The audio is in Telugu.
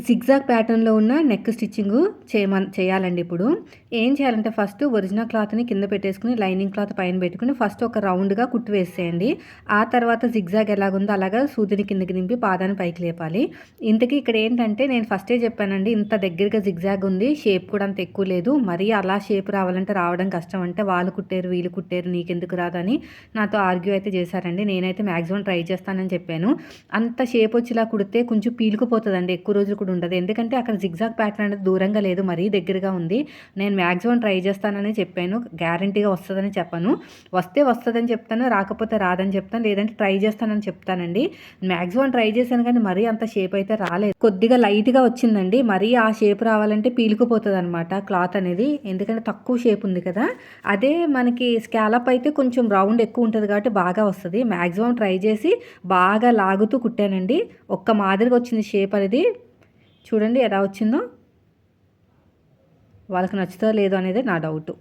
జిగ్‌జాగ్ ప్యాటర్న్‌లో ఉన్న నెక్ స్టిచ్చింగు చేయాలండి ఇప్పుడు. ఏం చేయాలంటే ఫస్ట్ ఒరిజినల్ క్లాత్‌ని కింద పెట్టేసుకొని లైనింగ్ క్లాత్ పైన పెట్టుకొని ఫస్ట్ ఒక రౌండ్‌గా కుట్టు వేసేయండి. ఆ తర్వాత జిగ్‌జాగ్ ఎలాగుందో అలాగా సూదిని కిందకి దింపి పాదాన్ని పైకి లేపాలి. ఇంతకీ ఇక్కడ ఏంటంటే నేను ఫస్టే చెప్పానండి, ఇంత దగ్గరగా జిగ్‌జాగ్ ఉంది. షేప్ కూడా అంత ఎక్కువ లేదు. మరీ అలా షేప్ రావాలంటే రావడం కష్టం అంటే వాళ్ళు కుట్టారు, వీళ్ళు కుట్టారు నీకెందుకు రాదని నాతో ఆర్గ్యూ అయితే చేశారండి. నేనైతే మాక్సిమం ట్రై చేస్తానని చెప్పాను. అంత షేప్ వచ్చేలా కుడితే కొంచెం పీలుకుపోతదండి. ఎక్కువ రోజులు కూడా ఉండదు. ఎందుకంటే అక్కడ జిగ్‌జాగ్ ప్యాటర్న్ అనేది దూరంగా లేదు. మరీ దగ్గరగా ఉంది. నేను మాక్సిమం ట్రై చేస్తానని చెప్పాను. గ్యారంటీగా వస్తదని చెప్పను. వస్తే వస్తదని చెప్తాను. రాకపోతే రాదని చెప్తాను. లేదంటే ట్రై చేస్తానని చెప్తానండి. మాక్సిమం ట్రై చేశాను కానీ మరీ అంత షేప్ అయితే రాలేదు. కొద్దిగా లైట్‌గా వచ్చిందండి. మరీ ఆ షేప్ రావాలంటే పీలుకుపోతదనమాట క్లాత్ అనేది. ఎందుకంటే తక్కువ షేప్ ఉంది కదా! అదే మనకి స్కాలప్ అయితే కొంచెం రౌండ్ ఎక్కువ ఉంటది కాబట్టి బాగా వస్తది. మాక్సిమం ట్రై చేసి బాగా లాగుతూ కుట్టానండి. ఒక్క మాదిరిగా వచ్చింది షేప్ అనేది. చూడండి ఎలా వచ్చిందో. వాళ్ళకి నచ్చుతుందో లేదో అనేది నా డౌటు.